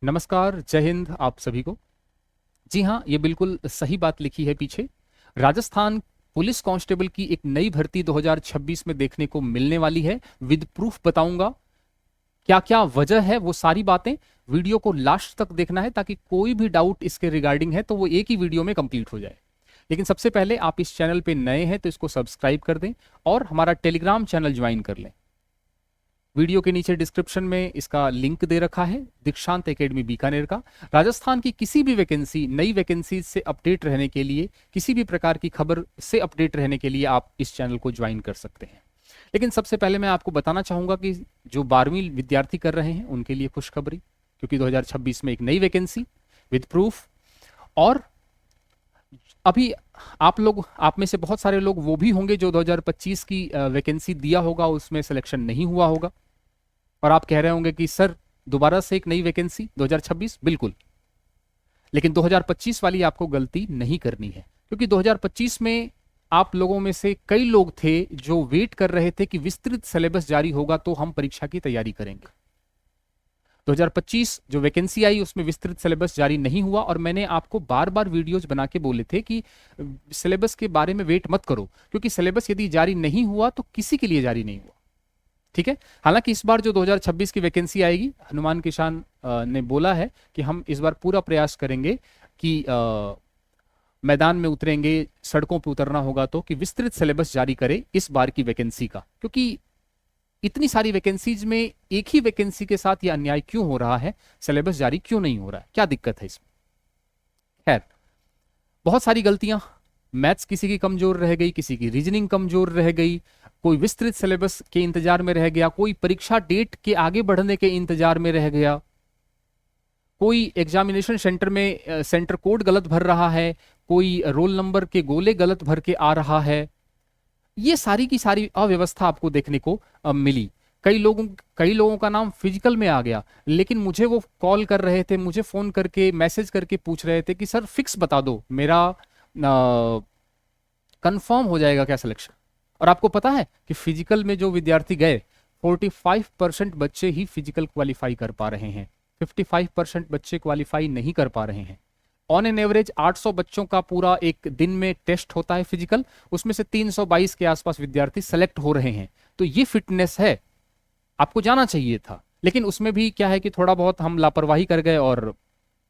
नमस्कार, जय हिंद आप सभी को। जी हाँ, ये बिल्कुल सही बात लिखी है पीछे। राजस्थान पुलिस कांस्टेबल की एक नई भर्ती 2026 में देखने को मिलने वाली है। विद प्रूफ बताऊंगा क्या क्या वजह है, वो सारी बातें। वीडियो को लास्ट तक देखना है ताकि कोई भी डाउट इसके रिगार्डिंग है तो वो एक ही वीडियो में कंप्लीट हो जाए। लेकिन सबसे पहले आप इस चैनल पे नए हैं तो इसको सब्सक्राइब कर दें और हमारा टेलीग्राम चैनल ज्वाइन कर लें। वीडियो के नीचे डिस्क्रिप्शन में इसका लिंक दे रखा है, दीक्षांत एकेडमी बीकानेर का। राजस्थान की किसी भी वैकेंसी, नई वैकेंसी से अपडेट रहने के लिए, किसी भी प्रकार की खबर से अपडेट रहने के लिए आप इस चैनल को ज्वाइन कर सकते हैं। लेकिन सबसे पहले मैं आपको बताना चाहूंगा कि जो 12वीं विद्यार्थी कर रहे हैं उनके लिए खुशखबरी, क्योंकि 2026 में एक नई वैकेंसी विद प्रूफ। और अभी आप में से बहुत सारे लोग वो भी होंगे जो 2025 की वैकेंसी दिया होगा, उसमें सिलेक्शन नहीं हुआ होगा और आप कह रहे होंगे कि सर दोबारा से एक नई वैकेंसी 2026। बिल्कुल, लेकिन 2025 वाली आपको गलती नहीं करनी है, क्योंकि 2025 में आप लोगों में से कई लोग थे जो वेट कर रहे थे कि विस्तृत सिलेबस जारी होगा तो हम परीक्षा की तैयारी करेंगे। 2025 जो वैकेंसी आई उसमें विस्तृत सिलेबस जारी नहीं हुआ और मैंने आपको बार बार वीडियोज बना के बोले थे कि सिलेबस के बारे में वेट मत करो, क्योंकि सिलेबस यदि जारी नहीं हुआ तो किसी के लिए जारी नहीं हुआ। ठीक है। हालांकि इस बार जो 2026 की वैकेंसी आएगी, हनुमान किसान ने बोला है कि हम इस बार पूरा प्रयास करेंगे कि मैदान में उतरेंगे, सड़कों पर उतरना होगा तो, कि विस्तृत सिलेबस जारी करे इस बार की वैकेंसी का। क्योंकि इतनी सारी वैकेंसीज में एक ही वैकेंसी के साथ ये अन्याय क्यों हो रहा है, सिलेबस जारी क्यों नहीं हो रहा है, क्या दिक्कत है इसमें। खैर, बहुत सारी गलतियां, मैथ्स किसी की कमजोर रह गई, किसी की रीजनिंग कमजोर रह गई, कोई विस्तृत सिलेबस के इंतजार में रह गया, कोई परीक्षा डेट के आगे बढ़ने के इंतजार में रह गया, कोई एग्जामिनेशन सेंटर में सेंटर कोड गलत भर रहा है, कोई रोल नंबर के गोले गलत भर के आ रहा है। ये सारी की सारी अव्यवस्था आपको देखने को मिली। कई लोगों का नाम फिजिकल में आ गया, लेकिन मुझे वो कॉल कर रहे थे, मुझे फोन करके मैसेज करके पूछ रहे थे कि सर फिक्स बता दो, मेरा कंफर्म हो जाएगा क्या सिलेक्शन। और आपको पता है कि फिजिकल में जो विद्यार्थी गए, 45% बच्चे ही फिजिकल क्वालिफाई कर पा रहे हैं, 55% बच्चे क्वालिफाई नहीं कर पा रहे हैं। ऑन एन एवरेज 800 बच्चों का पूरा एक दिन में टेस्ट होता है फिजिकल, उसमें से 322 के आसपास विद्यार्थी सेलेक्ट हो रहे हैं। तो ये फिटनेस है, आपको जाना चाहिए था। लेकिन उसमें भी क्या है कि थोड़ा बहुत हम लापरवाही कर गए और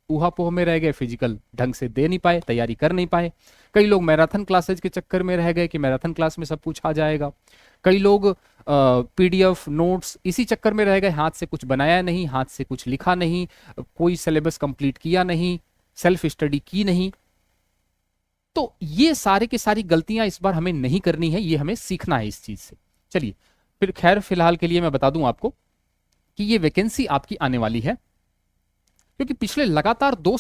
ऊहापोह में रह गए, फिजिकल ढंग से दे नहीं पाए, तैयारी कर नहीं पाए। कई लोग मैराथन क्लासेज के चक्कर में रह गए कि मैराथन क्लास में सब कुछ आ जाएगा। कई लोग पीडीएफ नोट्स इसी चक्कर में रह गए, हाथ से कुछ बनाया नहीं, हाथ से कुछ लिखा नहीं, कोई सिलेबस कंप्लीट किया नहीं, सेल्फ स्टडी की नहीं। तो ये सारे की सारी गलतियां इस बार हमें नहीं करनी है, ये हमें सीखना है इस चीज से। चलिए फिर, खैर फिलहाल के लिए मैं बता दूं आपको कि ये वैकेंसी आपकी आने वाली है, क्योंकि पिछले लगातार 2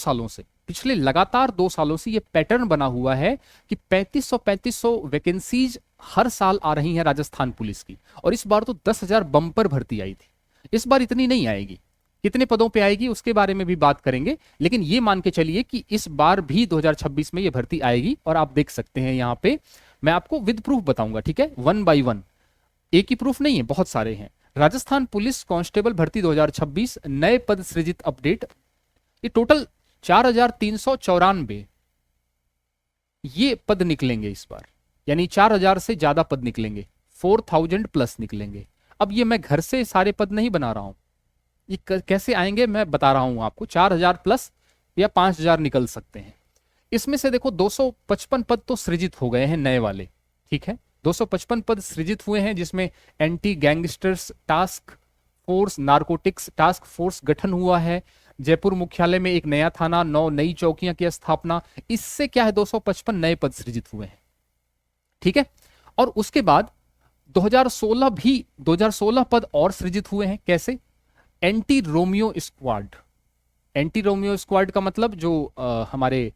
सालों से ये पैटर्न बना हुआ है कि 3500 वैकेंसीज हर साल आ रही हैं राजस्थान पुलिस की। और इस बार तो 10,000 बम्पर भर्ती आई थी, इस बार इतनी नहीं आएगी। कितने पदों पे आएगी उसके बारे में भी बात करेंगे, लेकिन ये मान के चलिए कि इस बार भी 2026 में ये भर्ती आएगी। और आप देख सकते हैं यहाँ पे, मैं आपको विद प्रूफ बताऊंगा, ठीक है, 1 बाय 1। एक ही प्रूफ नहीं है, बहुत सारे हैं। राजस्थान पुलिस कांस्टेबल भर्ती 2026 नए पद सृजित अपडेट, ये टोटल 4,394 ये पद निकलेंगे इस बार, यानी 4,000 से ज्यादा पद निकलेंगे, 4,000 प्लस निकलेंगे। अब ये मैं घर से सारे पद नहीं बना रहा हूं, ये कैसे आएंगे मैं बता रहा हूं आपको। 4,000 प्लस या 5,000 निकल सकते हैं। इसमें से देखो 255 पद तो सृजित हो गए हैं नए वाले, ठीक है, 255 पद सृजित हुए हैं, जिसमें anti gangsters task force, narcotics task force गठन हुआ है। जयपुर मुख्यालय में एक नया थाना, 9 नई चौकियां की स्थापना, इससे क्या है 255 नए पद सृजित हुए हैं, ठीक है। और उसके बाद 2016 पद और सृजित हुए हैं। कैसे? Anti Romeo squad. Anti Romeo squad का मतलब जो हमारे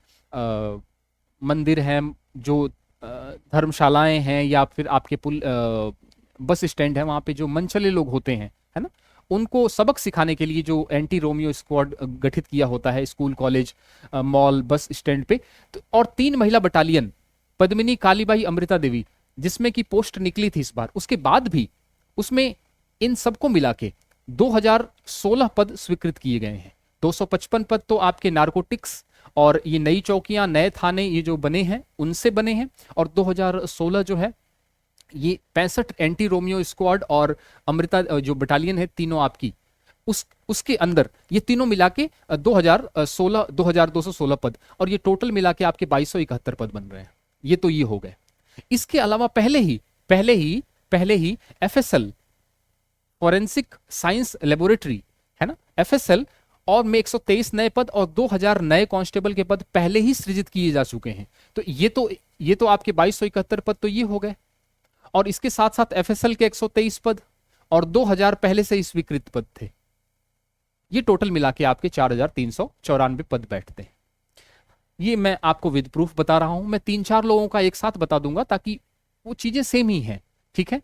मंदिर हैं, जो धर्मशालाएं हैं, या फिर आपके बस स्टैंड है, वहां पे जो मनचले लोग होते हैं, है ना, उनको सबक सिखाने के लिए जो एंटी रोमियो स्क्वाड गठित किया होता है school, college, mall, bus stand पे। तो और 3 महिला बटालियन, पद्मिनी, कालीबाई, अमृता देवी, जिसमें की पोस्ट निकली थी इस बार। उसके बाद भी उसमें इन सबको मिला के 2016 पद स्वीकृत किए गए हैं। 255 पद तो आपके नारकोटिक्स और ये नई चौकियां, नए थाने ये जो बने हैं उनसे बने हैं। और 2016 जो है ये 65 एंटी रोमियो स्क्वाड और अमृता जो बटालियन है तीनों आपकी, उसके अंदर ये तीनों मिला के 2216 पद, और ये टोटल मिला के आपके 2271 पद बन रहे हैं। ये तो ये हो गए। इसके अलावा पहले ही एफएसएल फॉरेंसिक साइंस लेबोरेटरी है ना, एफएसएल, और में 123 नए पद और 2000 नए कांस्टेबल के पद पहले ही सृजित किए जा चुके हैं। तो ये तो आपके 2271 पद तो ये हो गए, और इसके साथ साथ एफएसएल के 123 पद और 2000 पहले से ही स्वीकृत पद थे। ये टोटल मिला के आपके 4394 पद बैठते हैं। ये मैं आपको विद प्रूफ बता रहा हूं। मैं 3-4 लोगों का एक साथ बता दूंगा ताकि वो चीजें सेम ही हैं, ठीक है।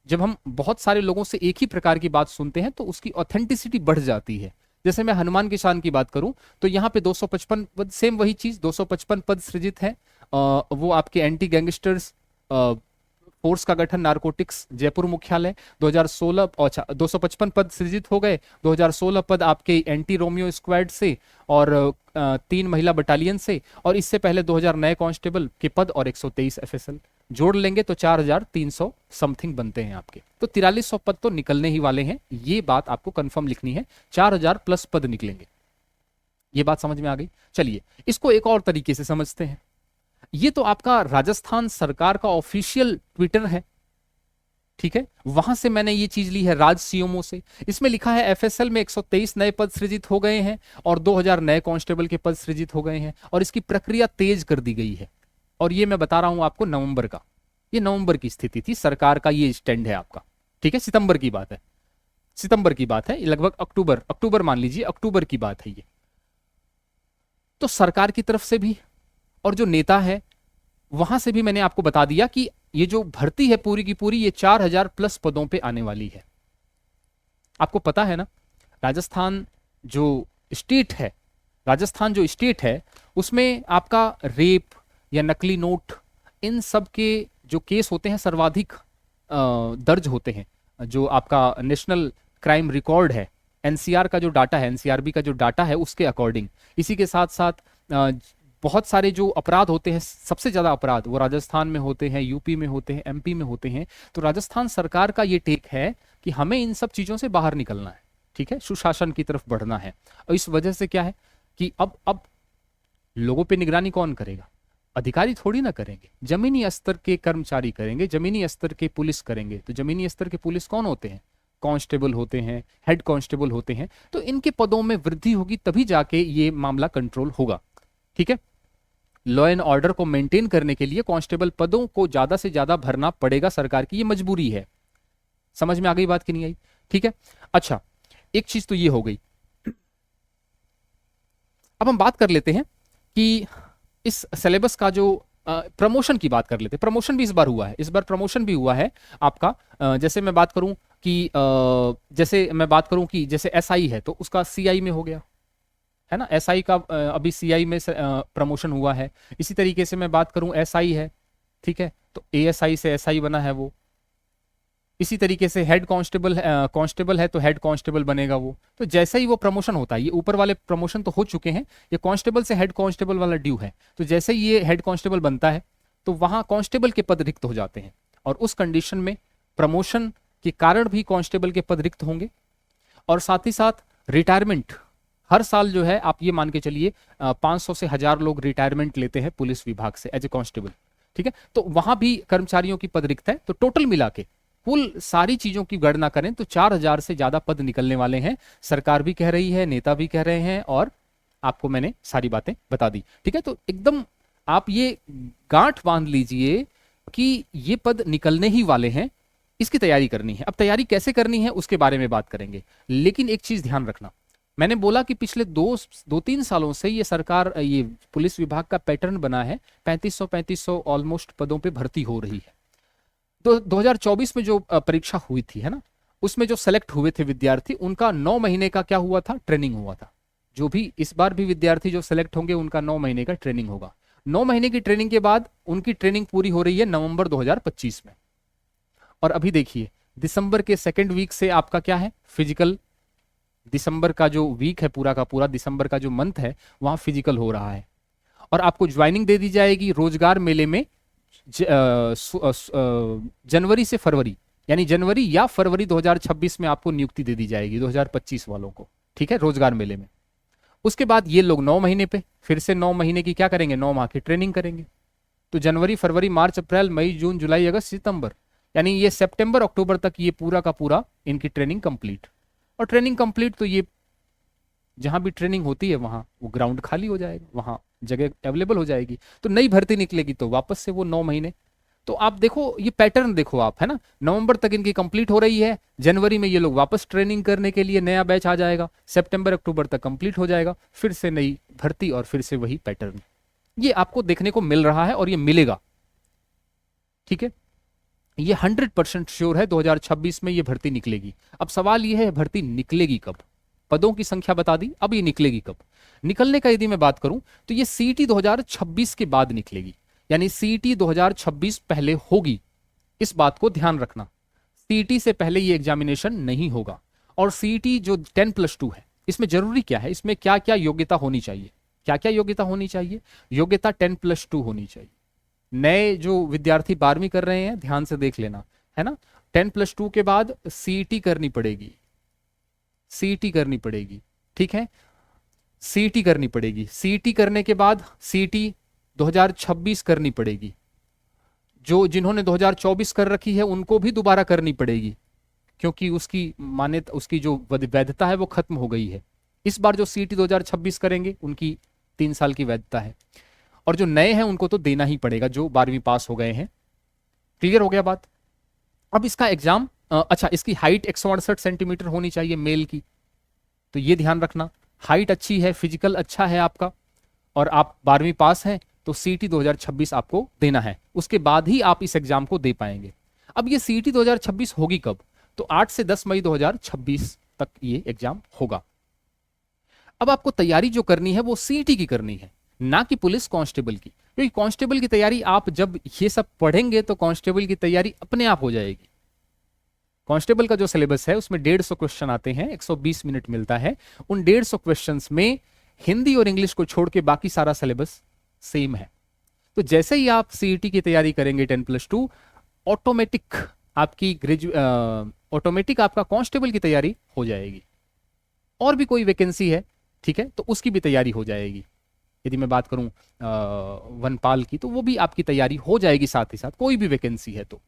जब हम बहुत सारे लोगों से एक ही प्रकार की बात सुनते हैं तो उसकी ऑथेंटिसिटी बढ़ जाती है। जैसे मैं हनुमान की शान की बात करूं तो यहाँ पे 255 पद, सेम वही चीज, 255 पद सृजित है। वो आपके एंटी गैंगस्टर्स फोर्स का गठन नारकोटिक्स जयपुर मुख्यालय 2016, अच्छा 255 पद सृजित हो गए। 2016 पद आपके एंटी रोमियो स्क्वाड से और 3 महिला बटालियन से, और इससे पहले 2000 नए कांस्टेबल के पद और 123 एफएसएल जोड़ लेंगे तो 4300 समथिंग बनते हैं आपके। तो 4300 पद तो निकलने ही वाले हैं, ये बात आपको कंफर्म लिखनी है। 4000 प्लस पद निकलेंगे, ये बात समझ में आ गई। चलिए इसको एक और तरीके से समझते हैं। ये तो आपका राजस्थान सरकार का ऑफिशियल ट्विटर है, ठीक है, वहां से मैंने ये चीज ली है राज सीएमओ से। इसमें लिखा है एफएसएल में 123 नए पद सृजित हो गए हैं और 2000 नए कांस्टेबल के पद सृजित हो गए हैं, और इसकी प्रक्रिया तेज कर दी गई है। और ये मैं बता रहा हूं आपको नवंबर का, ये नवंबर की स्थिति थी, सरकार का ये स्टैंड है आपका, ठीक है। सितंबर की बात है, लगभग अक्टूबर मान लीजिए, अक्टूबर की बात है ये। तो सरकार की तरफ से भी और जो नेता है वहां से भी मैंने आपको बता दिया कि ये जो भर्ती है पूरी की पूरी ये 4000 प्लस पदों पे आने वाली है। आपको पता है ना, राजस्थान जो स्टेट है उसमें आपका रेप या नकली नोट, इन सब के जो केस होते हैं सर्वाधिक दर्ज होते हैं। जो आपका नेशनल क्राइम रिकॉर्ड है, एनसीआर का जो डाटा है, एनसीआरबी का जो डाटा है उसके अकॉर्डिंग, इसी के साथ साथ बहुत सारे जो अपराध होते हैं, सबसे ज्यादा अपराध वो राजस्थान में होते हैं, यूपी में होते हैं, एमपी में होते हैं। तो राजस्थान सरकार का ये टेक है कि हमें इन सब चीजों से बाहर निकलना है, ठीक है, सुशासन की तरफ बढ़ना है। और इस वजह से क्या है कि अब लोगों पे निगरानी कौन करेगा? अधिकारी थोड़ी ना करेंगे, जमीनी स्तर के कर्मचारी करेंगे, जमीनी स्तर के पुलिस करेंगे। तो जमीनी स्तर के पुलिस कौन होते हैं? कांस्टेबल होते हैं, हेड कांस्टेबल होते हैं। तो इनके पदों में वृद्धि होगी तभी जाके ये मामला कंट्रोल होगा, ठीक है। लॉ एंड ऑर्डर को मेंटेन करने के लिए कांस्टेबल पदों को ज्यादा से ज्यादा भरना पड़ेगा, सरकार की ये मजबूरी है। समझ में आ गई बात कि नहीं आई? ठीक है। अच्छा, एक चीज तो ये हो गई। अब हम बात कर लेते हैं कि इस सिलेबस का जो प्रमोशन की बात कर लेते हैं। प्रमोशन भी इस बार हुआ है, इस बार प्रमोशन भी हुआ है आपका। जैसे मैं बात करूं कि जैसे एसआई है तो उसका सीआई में हो गया है ना, एसआई का अभी सीआई में प्रमोशन हुआ है। इसी तरीके से मैं बात करूं एसआई है, ठीक है, तो एएसआई से एसआई बना है वो। इसी तरीके से हेड कांस्टेबल है तो हेड कांस्टेबल बनेगा वो। तो जैसे ही वो प्रमोशन होता है, ये ऊपर वाले प्रमोशन तो हो चुके हैं, ये कांस्टेबल से हेड कांस्टेबल वाला ड्यू है। तो जैसे ही ये हेड कांस्टेबल बनता है तो वहां कांस्टेबल के पद रिक्त हो जाते हैं, और उस कंडीशन में प्रमोशन के कारण भी कांस्टेबल के पद रिक्त होंगे। और साथ ही साथ रिटायरमेंट, हर साल जो है आप ये मान के चलिए 500 से 1000 लोग रिटायरमेंट लेते हैं पुलिस विभाग से एज ए कांस्टेबल, ठीक है। तो वहां भी कर्मचारियों की पद रिक्त है। तो टोटल मिला के कुल सारी चीजों की गणना करें तो 4000 से ज्यादा पद निकलने वाले हैं। सरकार भी कह रही है, नेता भी कह रहे हैं, और आपको मैंने सारी बातें बता दी, ठीक है। तो एकदम आप ये गांठ बांध लीजिए कि ये पद निकलने ही वाले हैं, इसकी तैयारी करनी है। अब तैयारी कैसे करनी है उसके बारे में बात करेंगे, लेकिन एक चीज ध्यान रखना, मैंने बोला कि पिछले 2-3 सालों से ये सरकार, ये पुलिस विभाग का पैटर्न बना है, 3500 ऑलमोस्ट पदों पे भर्ती हो रही है। तो 2024 में जो परीक्षा हुई थी है ना, उसमें जो सेलेक्ट हुए थे विद्यार्थी, उनका 9 महीने का क्या हुआ था? ट्रेनिंग हुआ था। जो भी इस बार भी विद्यार्थी जो सेलेक्ट होंगे उनका 9 महीने का ट्रेनिंग होगा। 9 महीने की ट्रेनिंग के बाद उनकी ट्रेनिंग पूरी हो रही है नवंबर 2025 में। और अभी देखिए दिसंबर के सेकेंड वीक से आपका क्या है? फिजिकल दिसंबर का जो वीक है पूरा का पूरा, दिसंबर का जो मंथ है वहाँ फिजिकल हो रहा है। और आपको ज्वाइनिंग दे दी जाएगी रोजगार मेले में जनवरी से फरवरी, यानी जनवरी या फरवरी 2026 में आपको नियुक्ति दे दी जाएगी 2025 वालों को, ठीक है, रोजगार मेले में। उसके बाद ये लोग 9 महीने पे फिर से 9 महीने की क्या करेंगे, 9 माह की ट्रेनिंग करेंगे। तो जनवरी फरवरी मार्च अप्रैल मई जून जुलाई अगस्त सितंबर, यानी ये सितंबर अक्टूबर तक ये पूरा का पूरा इनकी ट्रेनिंग कंप्लीट। और ट्रेनिंग कंप्लीट तो ये जहां भी ट्रेनिंग होती है वहां वो ग्राउंड खाली हो जाएगा, वहां जगह अवेलेबल हो जाएगी, तो नई भर्ती निकलेगी तो वापस से वो 9 महीने। तो आप देखो ये पैटर्न देखो आप, है ना, नवंबर तक इनकी कंप्लीट हो रही है, जनवरी में ये लोग वापस ट्रेनिंग करने के लिए नया बैच आ जाएगा, सितंबर अक्टूबर तक कंप्लीट हो जाएगा, फिर से नई भर्ती और फिर से वही पैटर्न। ये आपको देखने को मिल रहा है और ये मिलेगा, ठीक है, ये 100% श्योर है 2026 में ये भर्ती निकलेगी। अब सवाल ये है भर्ती निकलेगी कब, पदों की संख्या बता दी, अब ये निकलेगी कब। निकलने का यदि मैं बात करूं तो ये सीईटी 2026 के बाद निकलेगी, यानी सीईटी 2026 पहले होगी, इस बात को ध्यान रखना। सीईटी से पहले ये एग्जामिनेशन नहीं होगा। और सीईटी जो 10+2 है, इसमें जरूरी क्या है, इसमें क्या क्या योग्यता होनी चाहिए, क्या क्या योग्यता होनी चाहिए, योग्यता 10+2 होनी चाहिए। नए जो विद्यार्थी 12वीं कर रहे हैं ध्यान से देख लेना, है ना, 10+2 के बाद सीईटी करनी पड़ेगी, सीईटी करनी पड़ेगी, ठीक है, सीईटी करनी पड़ेगी। सीईटी करने के बाद सीईटी 2026 करनी पड़ेगी, जो जिन्होंने 2024 कर रखी है उनको भी दोबारा करनी पड़ेगी, क्योंकि उसकी मान्यता, उसकी जो वैधता है वो खत्म हो गई है। इस बार जो सीईटी 2026 करेंगे उनकी 3 साल की वैधता है, और जो नए हैं उनको तो देना ही पड़ेगा, जो 12वीं पास हो गए हैं। क्लियर हो गया बात। अब इसका एग्जाम, अच्छा, इसकी हाइट 168 सेंटीमीटर होनी चाहिए मेल की, तो ये ध्यान रखना, हाइट अच्छी है, फिजिकल अच्छा है आपका, और आप 12वीं पास हैं, तो सीईटी 2026 आपको देना है, उसके बाद ही आप इस एग्जाम को दे पाएंगे। अब ये सीईटी 2026 होगी कब, तो 8 से 10 मई 2026 तक ये एग्जाम होगा। अब आपको तैयारी जो करनी है वो सीईटी की करनी है, ना कि पुलिस कांस्टेबल की, क्योंकि कांस्टेबल की तैयारी आप जब ये सब पढ़ेंगे तो कांस्टेबल की तैयारी अपने आप हो जाएगी। कांस्टेबल का जो सिलेबस है उसमें 150 क्वेश्चन आते हैं, 120 मिनट मिलता है, उन 150 क्वेश्चंस में हिंदी और इंग्लिश को छोड़ के बाकी सारा सिलेबस सेम है। तो जैसे ही आप सीईटी की तैयारी करेंगे 10+2, ऑटोमेटिक आपकी ऑटोमेटिक आपका कांस्टेबल की तैयारी हो जाएगी। और भी कोई वैकेंसी है, ठीक है, तो उसकी भी तैयारी हो जाएगी। यदि मैं बात करूं वनपाल की, तो वो भी आपकी तैयारी हो जाएगी साथ ही साथ, कोई भी वैकेंसी है तो।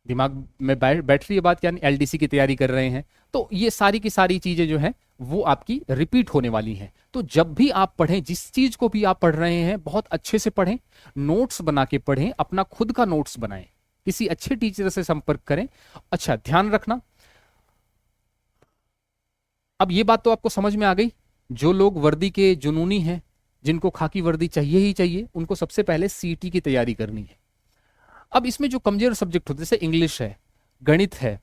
दिमाग में बैठ रही है बात, यानी एलडीसी की तैयारी कर रहे हैं, तो ये सारी की सारी चीजें जो हैं वो आपकी रिपीट होने वाली हैं। तो जब भी आप पढ़ें, जिस चीज को भी आप पढ़ रहे हैं बहुत अच्छे से पढ़ें, नोट्स बना के पढ़ें, अपना खुद का नोट्स बनाएं, किसी अच्छे टीचर से संपर्क करें। अच्छा, ध्यान रखना, अब ये बात तो आपको समझ में आ गई, जो लोग वर्दी के जुनूनी हैं, जिनको खाकी वर्दी चाहिए ही चाहिए, उनको सबसे पहले सीईटी की तैयारी करनी है। अब इसमें जो कमजोर सब्जेक्ट होते हैं, जैसे इंग्लिश है, गणित है,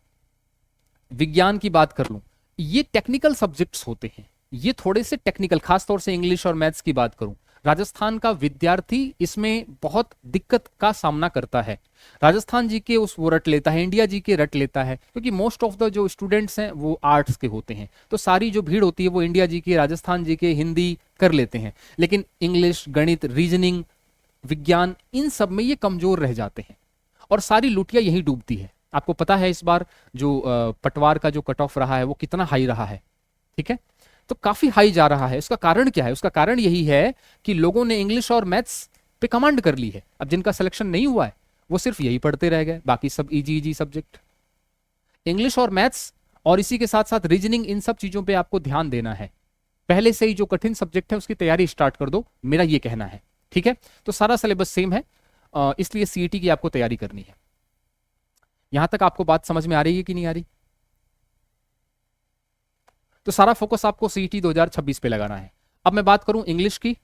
विज्ञान की बात कर लूं, ये टेक्निकल सब्जेक्ट्स होते हैं, ये थोड़े से टेक्निकल, खासतौर से इंग्लिश और मैथ्स की बात करूं, राजस्थान का विद्यार्थी इसमें बहुत दिक्कत का सामना करता है। राजस्थान जी के उस वो रट लेता है, इंडिया जी के रट लेता है, क्योंकि मोस्ट ऑफ द जो स्टूडेंट्स हैं वो आर्ट्स के होते हैं, तो सारी जो भीड़ होती है वो इंडिया जी के, राजस्थान जी के, हिंदी कर लेते हैं, लेकिन इंग्लिश, गणित, रीजनिंग, विज्ञान, इन सब में ये कमजोर रह जाते हैं, और सारी लुटिया यही डूबती है। आपको पता है इस बार जो पटवार का जो कट ऑफ रहा है वो कितना हाई रहा है, ठीक है, तो काफी हाई जा रहा है। उसका कारण क्या है, उसका कारण यही है कि लोगों ने इंग्लिश और मैथ्स पे कमांड कर ली है। अब जिनका सिलेक्शन नहीं हुआ है वो सिर्फ यही पढ़ते रह गए, बाकी सब इजी इजी सब्जेक्ट, इंग्लिश और मैथ्स, और इसी के साथ साथ रीजनिंग, इन सब चीजों पे आपको ध्यान देना है। पहले से ही जो कठिन सब्जेक्ट है उसकी तैयारी स्टार्ट कर दो, मेरा ये कहना है, ठीक है। तो सारा सिलेबस सेम है, इसलिए सीईटी की आपको तैयारी करनी है। यहां तक आपको बात समझ में आ रही है कि नहीं आ रही? तो सारा फोकस आपको सीईटी 2026 पे लगाना है। अब मैं बात करूं इंग्लिश की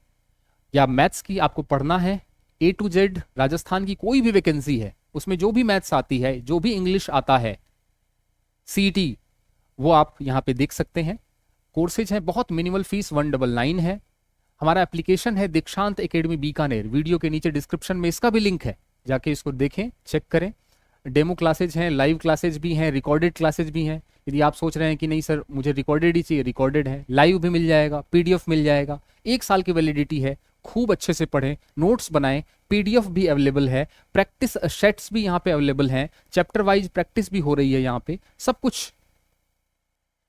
या मैथ्स की, आपको पढ़ना है A to Z, राजस्थान की कोई भी वैकेंसी है उसमें जो भी मैथ्स आती है, जो भी इंग्लिश आता है, सीईटी, वो आप यहां पे देख सकते हैं। कोर्सेज हैं, बहुत मिनिमल फीस 199 है। हमारा एप्लीकेशन है दीक्षांत एकेडमी बीकानेर, वीडियो के नीचे डिस्क्रिप्शन में इसका भी लिंक है, जाके इसको देखें, चेक करें। डेमो क्लासेज हैं, लाइव क्लासेज भी हैं, रिकॉर्डेड क्लासेज भी हैं। यदि आप सोच रहे हैं कि नहीं सर मुझे रिकॉर्डेड ही चाहिए, रिकॉर्डेड है, लाइव भी मिल जाएगा, पीडीएफ मिल जाएगा, 1 साल की वैलिडिटी है। खूब अच्छे से पढ़ें, नोट्स बनाएं, पीडीएफ भी अवेलेबल है, प्रैक्टिस सेट्स भी यहाँ पे अवेलेबल हैं, चैप्टर वाइज प्रैक्टिस भी हो रही है यहाँ पे, सब कुछ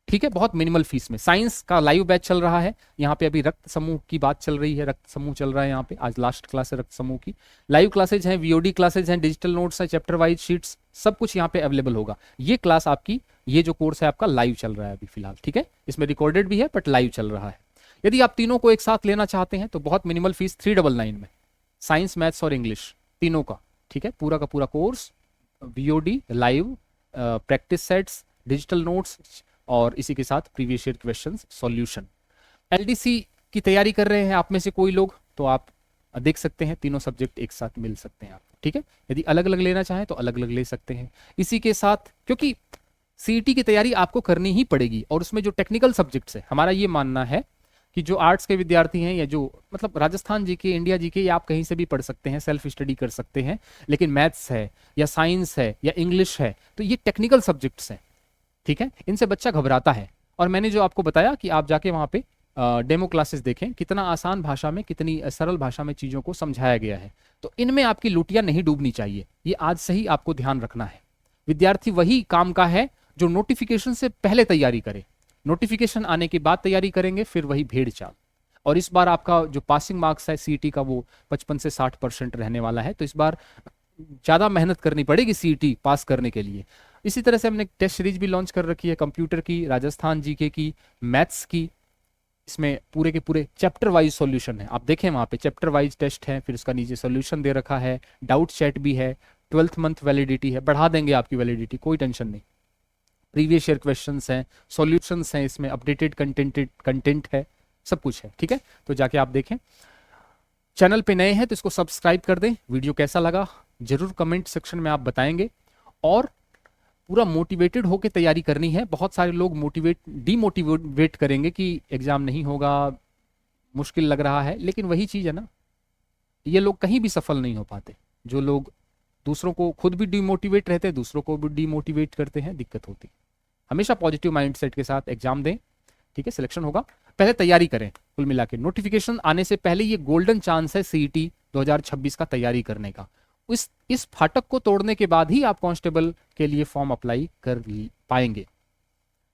ठीक है, बहुत मिनिमल फीस में। साइंस का लाइव बैच चल रहा है यहाँ पे, अभी रक्त समूह की बात चल रही है, रक्त समूह चल रहा है यहाँ पे, आज लास्ट क्लास है रक्त समूह की। लाइव क्लासेज हैं, वीओडी क्लासेज हैं, डिजिटल नोट्स हैं, चैप्टर वाइज शीट्स, सब कुछ यहाँ पे अवेलेबल होगा। ये क्लास आपकी, ये जो कोर्स है आपका लाइव चल रहा है अभी फिलहाल, ठीक है, इसमें रिकॉर्डेड भी है बट लाइव चल रहा है। यदि आप तीनों को एक साथ लेना चाहते हैं तो बहुत मिनिमल फीस 399 में, साइंस मैथ्स और इंग्लिश तीनों का, ठीक है, पूरा का पूरा course, VOD, live, practice sets, digital notes और इसी के साथ previous year questions solution. LDC की तैयारी कर रहे हैं आप में से कोई लोग तो आप देख सकते हैं, तीनों सब्जेक्ट एक साथ मिल सकते हैं आप, ठीक है। यदि अलग अलग लेना चाहें तो अलग अलग ले सकते हैं। इसी के साथ क्योंकि सीईटी की तैयारी आपको करनी ही पड़ेगी और उसमें जो टेक्निकल सब्जेक्ट्स है, हमारा ये मानना है कि जो आर्ट्स के विद्यार्थी हैं या जो मतलब राजस्थान जीके, इंडिया जीके, या आप कहीं से भी पढ़ सकते हैं, सेल्फ स्टडी कर सकते हैं, लेकिन मैथ्स है या साइंस है या इंग्लिश है तो ये टेक्निकल सब्जेक्ट्स हैं, ठीक है, इनसे बच्चा घबराता है। और मैंने जो आपको बताया कि आप जाके वहाँ पे डेमो क्लासेस देखें, कितना आसान भाषा में, कितनी सरल भाषा में चीज़ों को समझाया गया है। तो इनमें आपकी लुटियाँ नहीं डूबनी चाहिए, ये आज से ही आपको ध्यान रखना है। विद्यार्थी वही काम का है जो नोटिफिकेशन से पहले तैयारी करे, नोटिफिकेशन आने के बाद तैयारी करेंगे फिर वही भेड़ चाल। और इस बार आपका जो पासिंग मार्क्स है सीईटी का वो 55 से 60% रहने वाला है, तो इस बार ज़्यादा मेहनत करनी पड़ेगी सीईटी पास करने के लिए। इसी तरह से हमने टेस्ट सीरीज भी लॉन्च कर रखी है, कंप्यूटर की, राजस्थान जीके की, मैथ्स की। इसमें पूरे के पूरे चैप्टर वाइज सॉल्यूशन है, आप देखें वहाँ पे चैप्टर वाइज टेस्ट है, फिर उसका नीचे सॉल्यूशन दे रखा है, डाउट चैट भी है, 12th मंथ वैलिडिटी है, बढ़ा देंगे आपकी वैलिडिटी, कोई टेंशन नहीं। प्रीवियस ईयर क्वेश्चंस हैं, सॉल्यूशंस हैं, इसमें अपडेटेड कंटेंट है, सब कुछ है, ठीक है। तो जाके आप देखें। चैनल पे नए हैं तो इसको सब्सक्राइब कर दें। वीडियो कैसा लगा जरूर कमेंट सेक्शन में आप बताएंगे। और पूरा मोटिवेटेड होकर तैयारी करनी है। बहुत सारे लोग डीमोटिवेट करेंगे कि एग्जाम नहीं होगा, मुश्किल लग रहा है, लेकिन वही चीज़ है ना, ये लोग कहीं भी सफल नहीं हो पाते। जो लोग दूसरों को, खुद भी डिमोटिवेट रहते हैं, दूसरों को भी डिमोटिवेट करते हैं, दिक्कत होती है। हमेशा पॉजिटिव माइंडसेट के साथ एग्जाम दें, ठीक है, सिलेक्शन होगा। पहले तैयारी करें, कुल मिला के नोटिफिकेशन आने से पहले ये गोल्डन चांस है सीईटी 2026 का तैयारी करने का। इस फाटक को तोड़ने के बाद ही आप कांस्टेबल के लिए फॉर्म अप्लाई कर पाएंगे।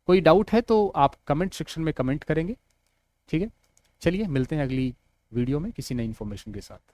कोई डाउट है तो आप कमेंट सेक्शन में कमेंट करेंगे, ठीक है। चलिए मिलते हैं अगली वीडियो में किसी नई इंफॉर्मेशन के साथ।